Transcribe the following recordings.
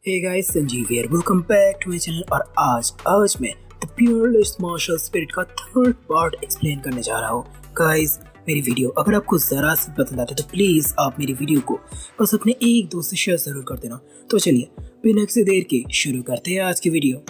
Hey guys, Sanjeev here, welcome back to my channel. और आज मैं द प्योरलिस्ट मार्शल स्पिरिट का थर्ड पार्ट एक्सप्लेन करने जा रहा हूँ। गाइस, मेरी वीडियो अगर आपको जरा सी पसंद आती है तो प्लीज आप मेरी वीडियो को बस अपने एक दोस्त से शेयर जरूर कर देना। तो चलिए बिना किसी देर के शुरू करते हैं आज की वीडियो।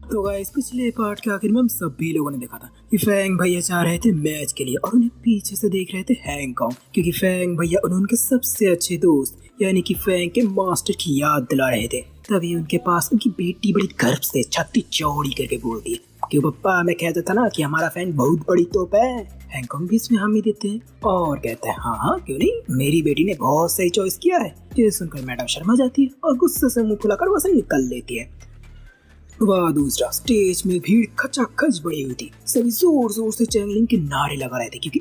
तो गाइस, पिछले पार्ट के आखिर में हम सभी लोगों ने देखा था कि फैंग भैया जा रहे थे मैच के लिए और उन्हें पीछे से देख रहे थे हैंगकांग, क्योंकि फैंग भैया उनके सबसे अच्छे दोस्त यानी कि फैंग के मास्टर की याद दिला रहे थे। तभी उनके पास उनकी बेटी बड़ी गर्व से छाती चौड़ी करके बोलती है कि पप्पा, मैं कहता था ना कि हमारा फैंग बहुत बड़ी तोप है। हैंगकांग भी इसमें हामी देते हैं और कहते हैं हाँ क्यों नहीं, मेरी बेटी ने बहुत सही चॉइस किया है। ये सुनकर मैडम शर्मा जाती है और गुस्से से मुंह फुलाकर वहां से निकल लेती है। वह दूसरा स्टेज में भीड़ खचाखच बढ़ी हुई थी। सभी जोर जोर से चैंगलिंग के नारे लगा रहे थे, क्योंकि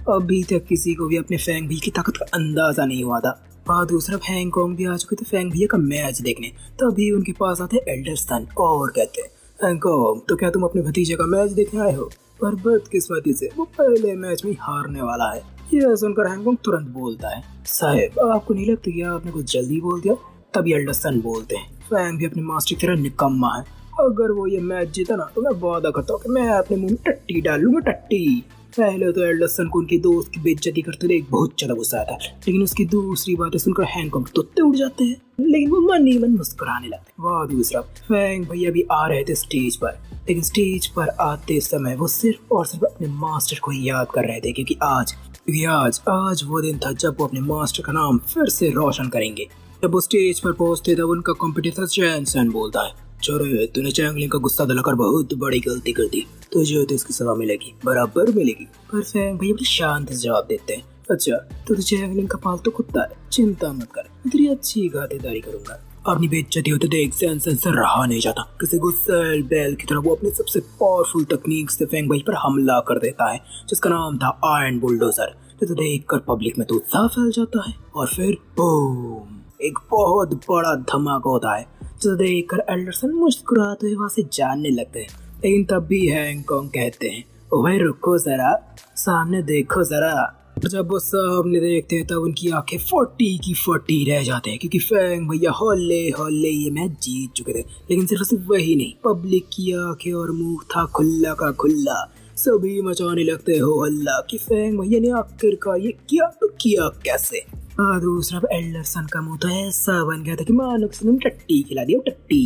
अभी तक किसी को भी अपने फैंग भैया की ताकत का अंदाजा नहीं हुआ था। वहाँ दूसरा हैंगकांग भी आ चुके थे फैंग भैया का मैच देखने। तभी उनके पास आते एल्डर सन और कहते हैं, हैंगकांग, तो क्या तुम अपने भतीजे का मैच देखने आए हो? पर बदकिस्मती से वो पहले मैच में हारने वाला है। यह सुनकर हैंगकांग तुरंत बोलता है, साहब आपको नहीं लगता कि आपने कुछ जल्दी बोल दिया? तभी एल्डर सन बोलते हैं, फैंग भी अपने मास्टर की तरह निकम्मा है। अगर वो ये मैच जीता ना तो मैं वादा करता हूँ कि मैं अपने मुंह में टट्टी डालूंगा, टट्टी। पहले तो एल्डर सन को उनकी दोस्त की बेइज्जती करते देख बहुत ज्यादा गुस्सा आता है, लेकिन उसकी दूसरी बातें सुनकर हैंगकांग तुत्ते उड़ जाते हैं, लेकिन वो मन ही मन मुस्कुराने लगते हैं। वह दूसरा फैंग भैया भी आ रहे थे स्टेज पर, लेकिन स्टेज पर आते समय वो सिर्फ और सिर्फ अपने मास्टर को ही याद कर रहे थे, क्योंकि आज वो दिन था जब वो अपने मास्टर का नाम फिर से रोशन करेंगे। जब वो स्टेज पर पहुंचते तब उनका कॉम्पिटिटर चैन सन बोलता है, छोरे, तूने चैंगलिंग का गुस्सा दिलाकर बहुत बड़ी गलती कर दी, तुझे तो इसकी सजा मिलेगी, बराबर मिलेगी। पर फैंग भैया बड़े शांत से जवाब देते हैं, अच्छा तो चैंगलिंग का पालतू कुत्ता है, चिंता मत कर, मैं तेरी अच्छी खातिरदारी करूंगा। अपनी बेइज्जती होते देख चैन सन से रहा नहीं जाता। किसी गुस्सैल बैल की तरह वो अपनी सबसे पावरफुल तकनीक से फैंग भैया पर हमला कर देता है, जिसका नाम था आयरन बुलडोजर। तो देखकर पब्लिक में तो उत्साह फैल जाता है और फिर बूम, एक बहुत बड़ा धमाका होता है, जो देखकर एल्डर सन मुस्कुराते हुए वहां से जाने लगते हैं। लेकिन तब भी हैंगकांग कहते हैं, ओए रुको जरा, सामने देखो जरा। जब वो सामने देखते हैं तब उनकी आंखें 40 की 40 रह जाते हैं, क्योंकि फैंग भैया हौले ये मैच जीत चुके थे। लेकिन सिर्फ वही नहीं, पब्लिक की आंखें और मुंह था खुला का खुला। सभी मचाने लगते हो हल्ला कि फैंग भैया ने आखिरकार ये किया तो किया कैसे। दूसरा एल्डर सन का मुंह तो ऐसा बन गया था कि मानो किसी ने टट्टी खिला दिया, टट्टी।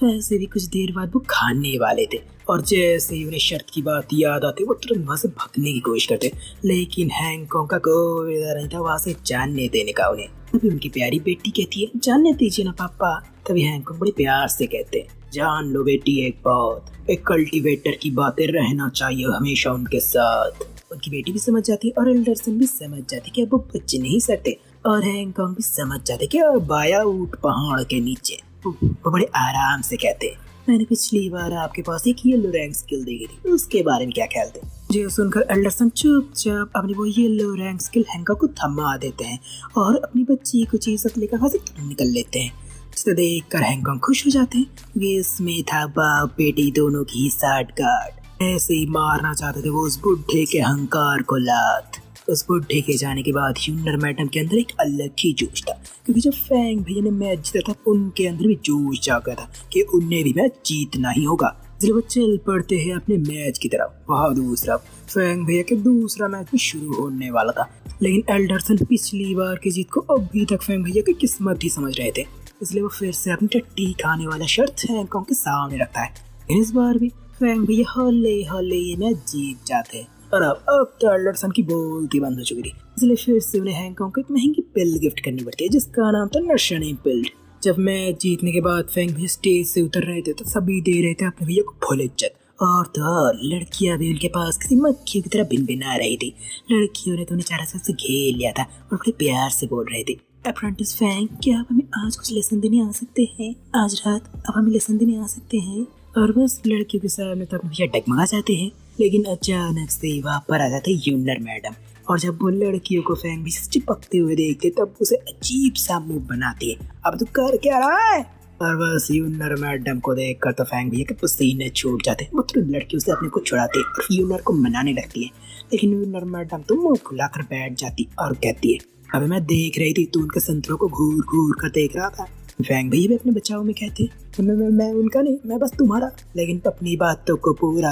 वैसे भी कुछ देर बाद वो खाने वाले थे और जैसे ही उन्हें शर्त की बात याद आती वो तुरंत वहां से भागने की कोशिश करते, लेकिन हैंगकांग का कोई इरादा नहीं था वहां से जानने देने का उन्हें। तभी उनकी प्यारी बेटी कहती है, जानने दीजिए ना पापा। तभी हैंगकांग बड़े प्यार से कहते हैं, जान लो बेटी एक बात, एक कल्टीवेटर की बातें रहना चाहिए हमेशा उनके साथ। उनकी बेटी भी समझ जाती है और एल्डरसन भी समझ जाती कि अब वो बच नहीं सकते, और हैंगकांग भी समझ जाते कि अब आया ऊंट पहाड़ के नीचे। वो बड़े आराम से कहते हैं, मैंने पिछली बार आपके पास एक येलो रैंक स्किल देखी थी, उसके बारे में क्या ख्याल थे? जो सुनकर एल्डरसन चुपचाप अपनी वो येलो रैंक स्किल हैंगकांग को थमा देते हैं और अपनी बच्ची को चीज लेकर वहां से निकल लेते हैं। जिसे देखकर हैंगकांग खुश हो जाते हैं। इसमें था बाप बेटी दोनों की साठगांठ। ऐसे ही मारना चाहते थे वो उस बुढ़े के अहंकार को लात। उस बुढ़े के जाने के बाद ह्यूनर मैडम के अंदर एक अलग ही जोश था, क्योंकि जब फैंग भैया ने मैच जीता था उनके अंदर भी जोश जागा था कि उन्हें भी मैच जीतना ही होगा। जब वो चल पड़ते हैं अपने मैच की तरफ। वहाँ दूसरा फैंग भैया के दूसरा मैच भी शुरू होने वाला था, लेकिन एल्डरसन पिछली बार की जीत को अभी तक फैंग भैया की किस्मत ही समझ रहे थे, इसलिए वो फिर से अपनी टट्टी खाने वाला शर्त हैंगकांग के सामने रखता है। इस बार भी फैंग भैया हौले ये मैच जीत जाते हैं और अब तो एल्डरसन की बोलती बंद हो चुकी थी, इसलिए फिर से उन्हें हैंगकांग को एक महंगी पिल गिफ्ट करनी पड़ती है, जिसका नाम था नशनी पिल। जब मैच जीतने के बाद फैंग भैया स्टेज से उतर रहे थे तो सभी दे रहे थे अपने भैया को फुल इज्जत, और तो और लड़कियां भी उनके पास किसी मक्खियों की तरह भिनभिना रही थी। लड़कियों ने तो उन्हें चारों तरफ से घेर लिया था और बड़े प्यार से बोल रहे थे, अप्रेंटिस फैंग, क्या आप हमें आज कुछ लेसन देने आ सकते हैं? आज रात आप हमें लेसन देने आ सकते हैं? और बस लड़कियों के सामने तो अपने भैया डगमगा जाते हैं, लेकिन अचानक से वहाँ पर आ जाते यूनर मैडम, और जब वो लड़कियों को फैंग भी से चिपकते हुए देखते तब उसे अजीब सा मुंह बनाती है, अब तू कर क्या रहा है। और बस यूनर मैडम को देखकर तो फैंग भैया के पसीने छूट जाते, वो तुरंत लड़कियों से अपने को छुड़ाते और यूनर को मनाने लगती है। लेकिन यूनर मैडम तो मुंह फुलाकर बैठ जाती और कहती है, अबे मैं देख रही थी, तू उनके संतरों को घूर घूर कर देख रहा था। फैंग भैया भी अपने बचाव में कहते हैं, मैं उनका नहीं, मैं बस तुम्हारा। लेकिन अपनी बातों को पूरा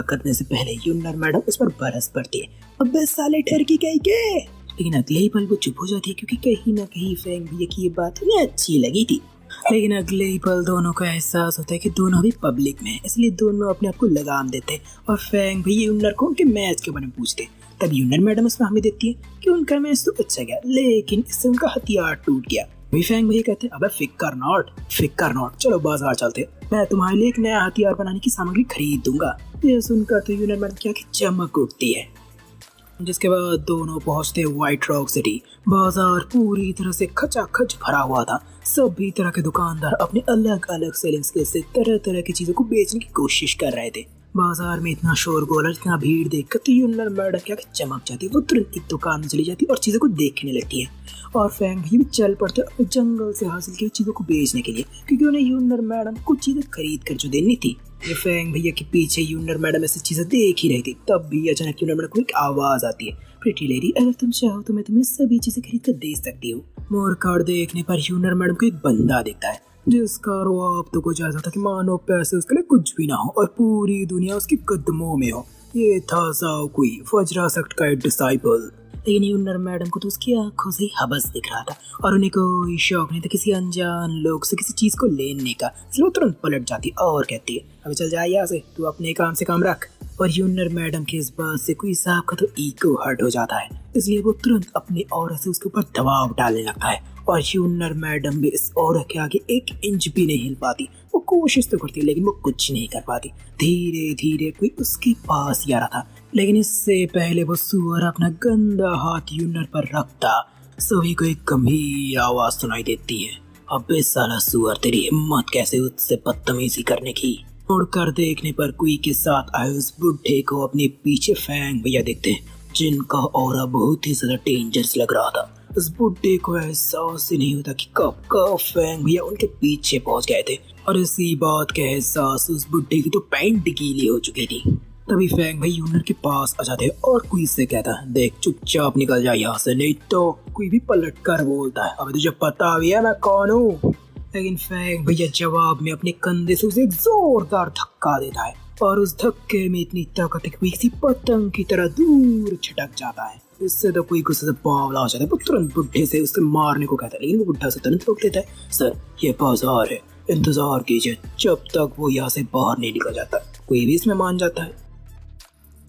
करने से पहले यूनर मैडम उस पर बरस पड़ती है, अबे साले ठरकी कहीं के। लेकिन अगले ही पल वो चुप हो जाती है, क्योंकि कहीं ना कहीं फैंग भैया की ये बात उन्हें अच्छी लगी थी। लेकिन अगले ही पल दोनों को एहसास होता है कि दोनों अभी पब्लिक में है, इसलिए दोनों अपने आप को लगाम देते हैं और फैंग भैया यूनर को उनके मैच के बारे में पूछते हैं। तब यूनर मैडम उसमें हमें देती है कि उनका मैच तो अच्छा गया, लेकिन इससे उनका हथियार टूट गया। वही फैंग भैया कहते हैं, अबे फिकर नॉट, चलो बाजार चलते, मैं तुम्हारे लिए एक नया हथियार बनाने की सामग्री खरीद दूंगा। ये सुनकर तो यूनर मैडम क्या की चमक उठती है। जिसके बाद दोनों पहुंचते व्हाइट रॉक सिटी। बाजार पूरी तरह से खचाखच भरा हुआ था, सभी तरह के दुकानदार अपने अलग अलग सेलिंग स्किल से तरह तरह की चीजों को बेचने की कोशिश कर रहे थे। बाजार में इतना शोरगुल और इतना भीड़ देखकर तो यूनर मैडम क्या चमक जाती है, वो तुरंत एक दुकान में चली जाती है और चीजों को देखने लगती है। और फैंग भी चल पड़ते अपने जंगल से हासिल की चीजों को बेचने के लिए, क्योंकि उन्हें यूनर मैडम कुछ चीजें खरीद कर जो देनी थी। ये फैंग भैया के पीछे यूनर मैडम ऐसी चीजें देख ही रही थी, तब भी अचानक यूनर मैडम को एक आवाज आती है, प्रिटी लेडी, अगर तुम चाहो तो मैं तुम्हें सभी चीजें खरीद कर दे सकती हूँ। मोर कार्ड देखने पर यूनर मैडम को एक बंदा दिखता है, जिसका रुआब तो कुछ ऐसा था कि मानो पैसे उसके लिए कुछ भी ना हो और पूरी दुनिया उसके कदमों में हो। ये था जाओ कोई वज्रा सेक्ट का डिसाइपल। लेकिन यूनर मैडम को तो उसकी आंखों से हबस दिख रहा था और उन्हें कोई शौक नहीं था किसी अनजान लोग से किसी चीज को लेने का, इसलिए वो तुरंत पलट जाती और कहती है, अबे चल जा यहाँ से, तू अपने काम से काम रख। और यूनर मैडम के इस बात से कोई साहब का तो ईगो हर्ट हो जाता है, इसलिए वो तुरंत अपनी औरत से उसके ऊपर दबाव डालने लगता है। और यूनर मैडम भी इस औरत के आगे एक इंच भी नहीं हिल पाती, वो कोशिश तो करती है लेकिन वो कुछ नहीं कर पाती। धीरे धीरे कोई उसके पास ही आ रहा था, लेकिन इससे पहले वो सुअर अपना गंदा हाथ यूनर पर रखता, सभी को एक गंभीर आवाज सुनाई देती है, अबे साला सुअर, तेरी हिम्मत कैसे उससे बदतमीजी करने की। मुड़कर देखने पर कुई के साथ आए उस बुढ़े को अपने पीछे फैंग भैया देखते हैं, जिनका ऑरा बहुत ही ज्यादा डेंजरस लग रहा था। उस बुढ़े को एहसास ही नहीं होता कि कब फैंग भैया उनके पीछे पहुंच गए थे, और इसी बात के एहसास उस बुढ़े की तो पैंट गीली हो चुकी थी। तभी फैंग भाई यूनर के पास आ जाते और कुई से कहता है, देख चुपचाप निकल जा यहाँ से, नहीं तो कोई भी पलट कर बोलता है, अबे तुझे पता भी है मैं कौन हूँ। लेकिन फैंग भैया जवाब में अपने कंधे से उसे एक जोरदार धक्का देता है, और उस धक्के में इतनी ताकत है कि किसी पतंग की तरह दूर छिटक जाता है। इससे तो कोई गुस्से से बावला हो जाता है, वो तुरंत बुढ़े से उसे मारने को कहता है, लेकिन वो बुढ़ा से तुरंत रोक देता है, सर ये बाजार है, इंतजार कीजिए जब तक वो यहाँ से बाहर नहीं निकल जाता। कोई भी इसमें मान जाता है।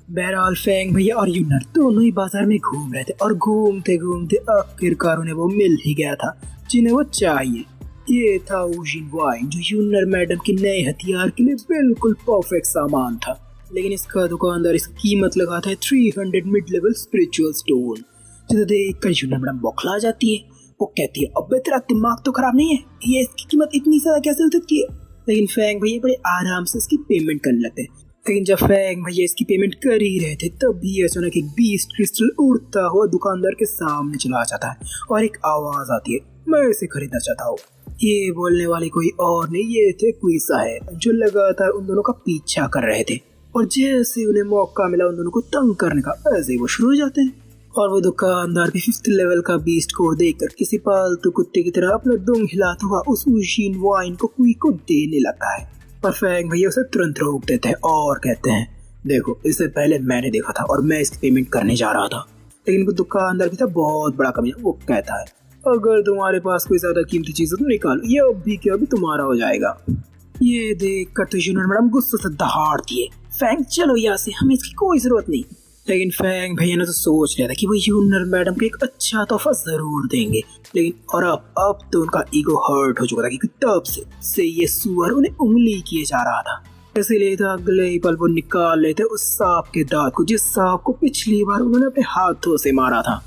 बहरहाल फैंग भैया और यूनर दोनों ही बाजार में घूम रहे थे, और घूमते घूमते आखिरकार उन्हें वो मिल ही गया था जिन्हें वो चाहिए। ये था ऊजिन वाइन, जो यूनर मैडम के नए हथियार के लिए बिल्कुल परफेक्ट सामान था। लेकिन इसका दुकानदार इसकी कीमत लगाता है 300 मिड लेवल स्पिरिचुअल स्टोन, जिसे देखकर यूनर मैडम बौखला जाती है। वो कहती है, अबे तेरा दिमाग तो खराब नहीं है, ये इसकी कीमत इतनी ज्यादा कैसे हो सकती है। लेकिन फैंग भैया बड़े आराम से इसकी पेमेंट करने लगते हैं। लेकिन जब फैंग भैया इसकी पेमेंट कर ही रहे थे, तभी अचानक एक बीस्ट क्रिस्टल उड़ता हुआ दुकानदार के सामने चला जाता है, और एक आवाज आती है, मैं इसे खरीदना चाहता हूँ। ये बोलने वाले कोई और नहीं, ये थे कुई साहब, जो लगातार उन दोनों का पीछा कर रहे थे, और जैसे उन्हें मौका मिला उन दोनों को तंग करने का, ऐसे ही वो शुरू हो जाते हैं। और वो दुकानदार भी 5th लेवल का बीस्ट को देखकर किसी पालतू कुत्ते की तरह अपना दुम हिलाता हुआ उस ऊजिन वाइन को कुई को देने लगता है। पर फैंग भैया उसे तुरंत रोक देते हैं और कहते हैं, देखो इससे पहले मैंने देखा था और मैं इसकी पेमेंट करने जा रहा था। लेकिन वो दुकानदार भी था बहुत बड़ा कमीना। वो कहता है, अगर तुम्हारे पास कोई ज्यादा कीमती चीज है तो निकालो, ये अभी के अभी तुम्हारा हो जाएगा। ये देख कर तो यूनर मैडम गुस्से से दहाड़ती है, फैंग चलो यहाँ से, हमें इसकी कोई जरूरत नहीं। लेकिन फैंग भैया ने तो सोच लिया था कि वो यूनर मैडम को एक अच्छा तोहफा जरूर देंगे। लेकिन और अब तो उनका ईगो हर्ट हो चुका था, क्योंकि तब से ये सुअर उन्हें उंगली किए जा रहा था। इसीलिए तो अगले ही पल वो निकाल लेते उस सांप के दांत को, जिस सांप को पिछली बार उन्होंने अपने हाथों से मारा था।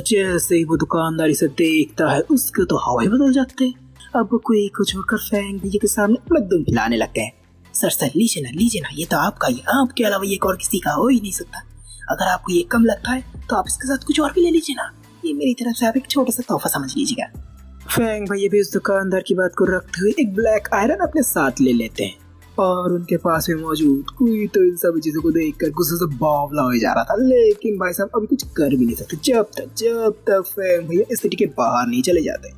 जैसे ही वो दुकानदार इसे देखता है, उसके तो हवा ही बदल जाते हैं। अब कोई को छोड़कर फैंग भैया के सामने अपना दुम हिलाने लगते हैं। सर लीजिए ना, ये तो आपका ही, आपके अलावा ये और किसी का हो ही नहीं सकता। अगर आपको ये कम लगता है तो आप इसके साथ कुछ और भी ले लीजिए ना, ये मेरी तरफ से आप एक छोटा सा तोहफा समझ लीजिएगा। फैंग भैया भी उस दुकानदार की बात को रखते हुए एक ब्लैक आयरन अपने साथ ले लेते हैं और उनके पास में मौजूद कोई तो इन सब चीजों को देखकर गुस्से से बावला हो जा रहा था, लेकिन भाई साहब अभी कुछ कर भी नहीं सकते जब तक फैंग भैया इस सिटी के बाहर नहीं चले जाते।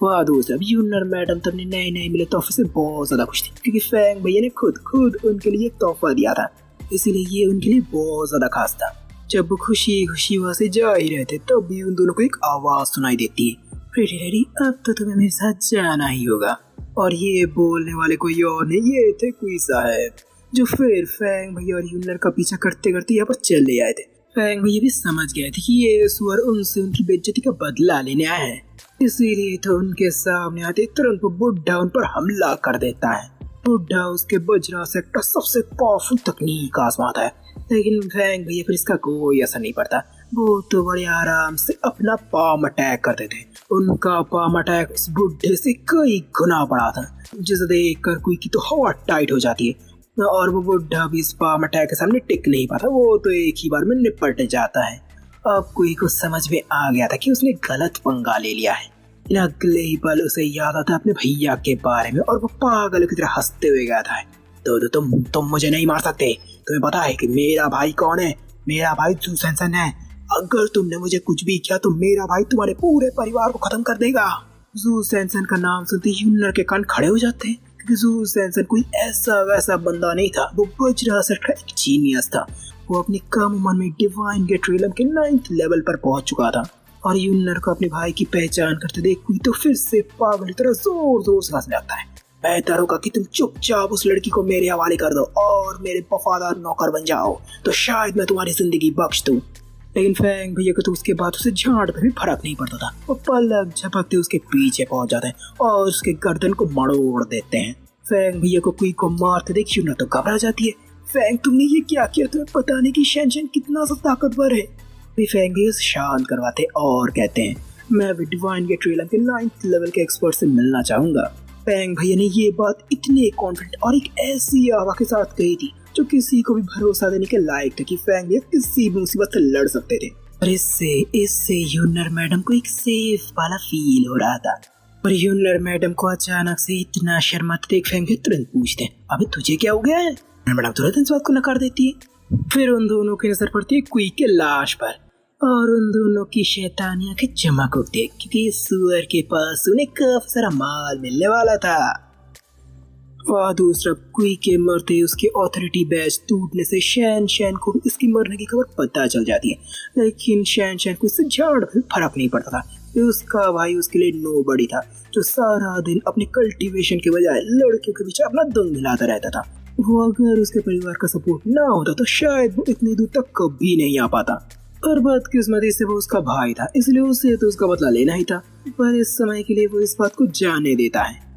वहाँ दूसरा यूनर मैडम तो अपने नए मिले तोहफे से बहुत ज्यादा खुश थी, क्योंकि फैंग भैया ने खुद उनके लिए एक तोहफा दिया था, इसीलिए ये उनके लिए बहुत ज्यादा खास था। जब वो खुशी वहाँ से जा ही रहे थे तब भी उन दोनों को एक आवाज सुनाई देती है, प्रीटी लेडी अब तो तुम्हें मेरे साथ जाना ही होगा। और ये बोलने वाले कोई और नहीं, ये थे क्वी साहब, जो फिर फैंग भैया और यूनर का पीछा करते करते यहाँ पर चले आए थे। फैंग भैया भी समझ गए थे कि ये सुअर उनसे उनकी बेइज्जती का बदला लेने आए हैं, इसीलिए तो उनके सामने आते तुरंत वो बुढ़ा उन पर हमला कर देता है। बुढ़ा उसके वज्रा से का सबसे पावरफुल तकनीक आजमाता है, लेकिन फैंग भैया फिर इसका कोई असर नहीं पड़ता। वो तो बड़े आराम से अपना पाम अटैक करते थे। उनका पाम अटैक उस बुढ़े से कई गुना बड़ा था, जिसे देख कर कोई की तो हवा टाइट हो जाती है और वो बुढ़ा भी इस पाम अटैक के सामने टिक नहीं पाता, वो तो एक ही बार में निपट जाता है। अब कोई को समझ में आ गया था कि उसने गलत पंगा ले लिया है। अगले ही पल उसे याद आता अपने भैया के बारे में और वो पागल की तरह हंसते हुए गया था। तो तुम मुझे नहीं मार सकते, तुम्हें पता है कि मेरा भाई कौन है? मेरा भाई जू सैनसन है। अगर तुमने मुझे कुछ भी किया तो मेरा भाई तुम्हारे पूरे परिवार को खत्म कर देगा। जू सैनसन का नाम सुनते ही यूनर के कान खड़े हो जाते हैं, क्योंकि जू सैनसन कोई ऐसा वैसा बंदा नहीं था, वो वज्रासर का एक जीनियस था। वो अपनी कम उम्र में डिवाइन गेट रियलम के 9th लेवल पर पहुंच चुका था और यूनर को अपने भाई की पहचान करते देख कोई तो फिर से पागल की तरह जोर से हंसने लगता है। बेहतर होगा कि तुम चुपचाप उस लड़की को मेरे हवाले कर दो और मेरे वफादार नौकर बन जाओ, तो शायद मैं तुम्हारी जिंदगी बख्श दूं। लेकिन फैंग भैया को तो उसके बाद उसे झाड़ पर भी फर्क नहीं पड़ता था। वो पलक झपकते उसके पीछे पहुंच जाते हैं और उसके गर्दन को मरोड़ देते हैं। फैंग भैया को कोई को मारते देख यूनर तो घबरा जाती है। फैंग तुमने ये क्या किया? तुम्हें पता नहीं कि शैनशन कितना सा ताकतवर है? फैंग भैया उसे शांत करवाते और कहते हैं मैं भी डिवाइन गेट रियलम के 9th लेवल के एक्सपर्ट से मिलना चाहूंगा। फैंग भैया ने ये बात इतने कॉन्फिडेंट और एक ऐसी आवाज के साथ कही थी जो किसी को भी भरोसा देने के लायक था कि फैंग भैया किसी भी मुसीबत से लड़ सकते थे। और इससे यूनर मैडम को एक सेफ वाला फील हो रहा था। और यूनर मैडम को अचानक से इतना शर्माते देख फैंग भैया तुरंत पूछते हैं अबे तुझे क्या हो गया है? मैडम तुरंत इस बात को नकार देती है। फिर उन दोनों की नजर पड़ती है क्वी के लाश पर और उन दोनों की शैतानियां की चमक उठती है, क्योंकि इस सुअर के पास उन्हें काफी सारा माल मिलने वाला था। और दूसरा क्वी के मरते उसके ऑथोरिटी बैच टूटने से शैन को भी इसकी मरने की खबर पता चल जाती है, लेकिन शैन को इससे झाड़ भी फर्क नहीं पड़ता था। उसका भाई उसके लिए नो बड़ी था, जो सारा दिन अपने कल्टीवेशन के बजाय लड़कियों के पीछे अपना दम हिलाता रहता था। वो अगर उसके परिवार का सपोर्ट ना होता तो शायद वो इतनी दूर तक कभी नहीं आ पाता। पर बदकिस्मती से वो उसका भाई था, इसलिए उसे तो उसका बदला लेना ही था। पर इस समय के लिए वो इस बात को जाने देता है।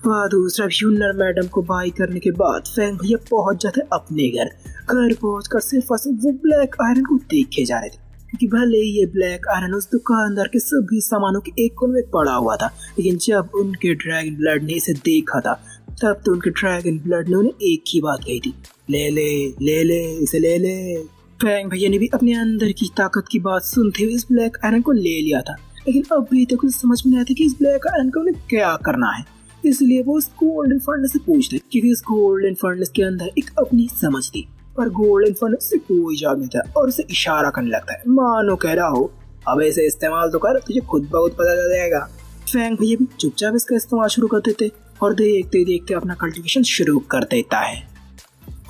वह दूसरा यूनर मैडम को बाई करने के बाद फैंग भैया पहुंच जाते अपने घर पहुंचकर सिर्फ और सिर्फ वो ब्लैक आयरन को देखे जा रहे थे, क्योंकि भले ये ब्लैक आयरन उस दुकानदार के सभी सामानों के एक कोने में पड़ा हुआ था, लेकिन जब उनके ड्रैगन ब्लड ने इसे देखा था तब तो उनके ड्रैगन ब्लड ने उन्हें एक ही बात कही थी, ले इसे ले ले। फैंग भैया ने भी अपने अंदर की ताकत की बात सुनते हुए इस ब्लैक आयरन को ले लिया था, लेकिन अभी तक कुछ समझ में नहीं आता कि इस ब्लैक आयरन को उन्हें क्या करना है। इसलिए वो उस गोल्डन फर्नेस से पूछते, क्योंकि इस गोल्डन फर्नेस के अंदर एक अपनी समझ थी, पर गोल्डन फर्नेस से कोई जवाब नहीं था और उसे इशारा करने लगता है, मानो कह रहा हो अब इसे इस्तेमाल तो कर, तुझे खुद बहुत पता चल जाएगा। फैंग भैया भी चुपचाप इसका इस्तेमाल शुरू कर देते और देखते देखते अपना कल्टीवेशन शुरू कर देता है।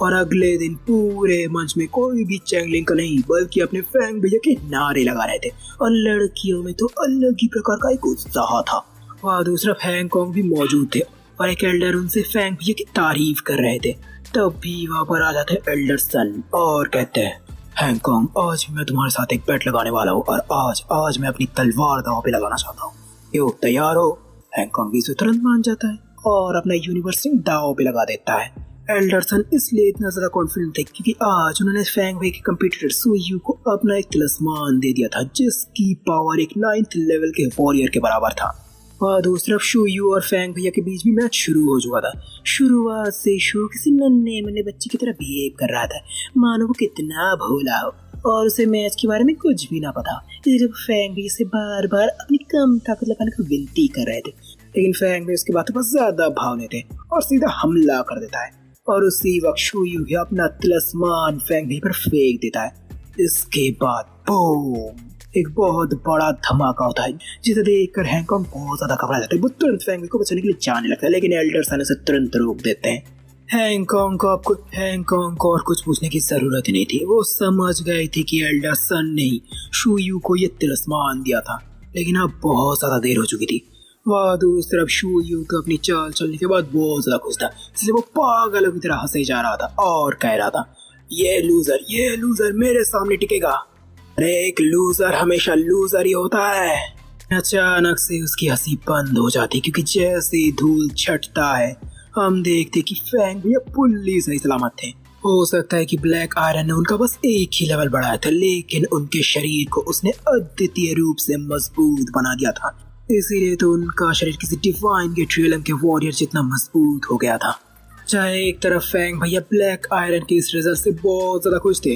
और अगले दिन पूरे मंच में कोई भी चैंगलिंग का नहीं बल्कि अपने फैंग भैया के नारे लगा रहे थे, और लड़कियों में तो अलग ही प्रकार का एक उत्साह था। वहाँ दूसरा हैंगकॉन्ग भी मौजूद थे और एक एल्डर उनसे फैंग भैया की तारीफ कर रहे थे। तब भी वहाँ पर आ जाते एल्डर सन और कहते हैं हैंगकॉन्ग आज मैं तुम्हारे साथ एक बेट लगाने वाला हूँ और आज मैं अपनी तलवार दांव पे लगाना चाहता हूँ, क्यों तैयार हो? हैंगकॉन्ग भी तुरंत मान जाता है और अपना यूनिवर्सिंग दांव पे लगा देता है। एल्डरसन इसलिए इतना ज्यादा कॉन्फिडेंट थे क्योंकि आज उन्होंने फैंग भैया के कंप्यूटर सुयू को अपना एक तिलिस्मान दे दिया था, जिसकी पावर एक 9th लेवल के वॉरियर के बराबर था। और दूसरी तरफ शूयू और फैंग भैया के बीच भी मैच शुरू हो चुका था। शुरुआत से शू किसी नन्हे मुन्ने बच्चे की तरह बिहेव कर रहा था, मानो वो कितना भोला हो और उसे मैच के बारे में कुछ भी ना पता। इसलिए जब फैंग भैया से बार बार अपनी कम ताकत लगाने की विनती कर रहे थे, लेकिन फैंग भैया उसकी बातों पर ज्यादा भाव लेते और सीधा हमला कर देता है। और उसी वक्त शूयू भी अपना तिलस्मान फैंग भैया पर फेंक देता है। इसके बाद बूम, एक बहुत बड़ा धमाका होता है जिसे देखकर हैंकॉन्ग बहुत ज्यादा घबरा जाता है। वो तुरंत फैंग भैया को बचाने के लिए जाने लगता है, लेकिन एल्डर्स आने से तुरंत रोक देते हैं। हैंकॉन्ग को और कुछ पूछने की जरूरत ही नहीं थी। वो समझ गए थे कि एल्डरसन ने ही शूयू को ये तिलस्मान दिया था, लेकिन अब बहुत ज्यादा देर हो चुकी थी। वह दूसरी तरफ शूयू तो अपनी चाल चलने के बाद बहुत ज्यादा खुश था, इसलिए वो पागलों की तरह हंसे जा रहा था और कह रहा था, ये लूजर मेरे सामने टिकेगा। अरे एक लूजर हमेशा लूजर ही होता है। अचानक से उसकी हंसी बंद हो जाती, क्योंकि जैसे ही धूल छटता है हम देखते कि फैंग भैया पुल्ली सही सलामत थे। हो सकता है कि ब्लैक आयरन ने उनका बस एक ही लेवल बढ़ाया था, लेकिन उनके शरीर को उसने अद्वितीय रूप से मजबूत बना दिया था। इसीलिए तो उनका शरीर किसी डिवाइन गेट्रियलम के वॉरियर जितना मजबूत हो गया था। चाहे एक तरफ फैंग भैया ब्लैक आयरन के इस रिजल्ट से बहुत ज्यादा खुश थे,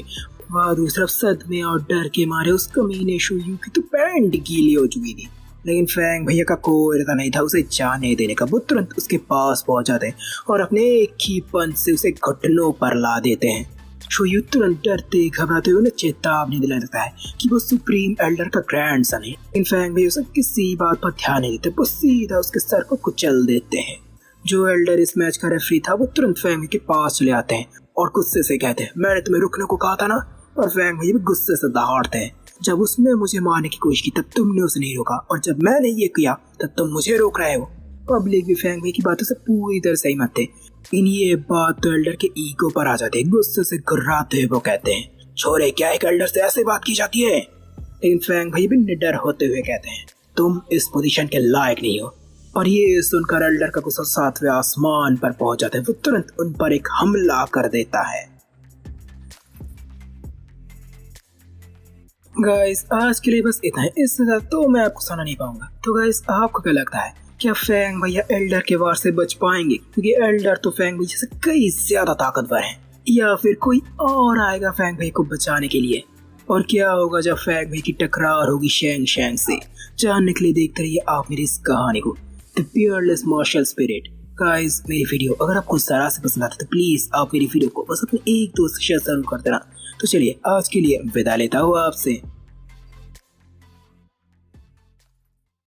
वह दूसरी तरफ सदमे और डर के मारे उस कमीने शूयू की तो पैंट गीली हो चुकी थी। लेकिन फैंग भैया का कोई इरादा नहीं था उसे जाने देने का। वो तुरंत उसके पास पहुंच जाते हैं और अपने एक ही पंच से उसे घुटनों पर ला देते हैं। शूयू तुरंत डरते घबराते हुए उन्हें चेतावनी दिला देता है कि वो सुप्रीम एल्डर का ग्रैंडसन है। लेकिन फैंग भैया उसे किसी बात पर ध्यान नहीं देते, वो सीधा उसके सर को कुचल देते हैं। जो एल्डर इस मैच का रेफरी था वो तुरंत फैंग के पास चले आते हैं और गुस्से से कहते हैं, मैंने तुम्हें रुकने को कहा था ना। और फैंग भैया भी गुस्से से दहाड़ते हैं, जब उसने मुझे मारने की कोशिश की तब तुमने उसे नहीं रोका, और जब मैंने ये किया तब तुम मुझे रोक रहे हो। पब्लिक भी फैंग भैया की बातों से पूरी तरह सहमत थे। इन ये बात तो एल्डर के ईगो पर आ जाते हैं। गुस्से से घुर्राते हुए वो कहते हैं, छोरे क्या एक एल्डर से ऐसे बात की जाती है। लेकिन फैंग भैया भी निडर होते हुए कहते हैं, तुम इस पोजीशन के लायक नहीं हो। और ये सुनकर एल्डर का गुस्सा सातवें आसमान पर पहुंच जाता है। वो तुरंत उन पर एक हमला कर देता है। गाइस आज के लिए बस इतना है, इससे ज्यादा तो मैं आपको सुना नहीं पाऊंगा। तो गाइस आपको क्या लगता है, क्या फैंग भैया एल्डर के वार से बच पाएंगे? क्योंकि एल्डर तो फैंग भैया से कई ज्यादा ताकतवर हैं, या फिर कोई और आएगा फैंग भैया को बचाने के लिए? और क्या होगा जब फैंग भैया की टकरार होगी शैंग से? जानने के लिए देखते रहिए आप मेरी इस कहानी को, the peerless martial spirit. Guys मेरी वीडियो अगर आपको जरा से पसंद आता तो प्लीज आप मेरी वीडियो को बस अपने एक दोस्त से शेयर जरूर कर देना। तो चलिए आज के लिए विदा लेता हूँ आपसे।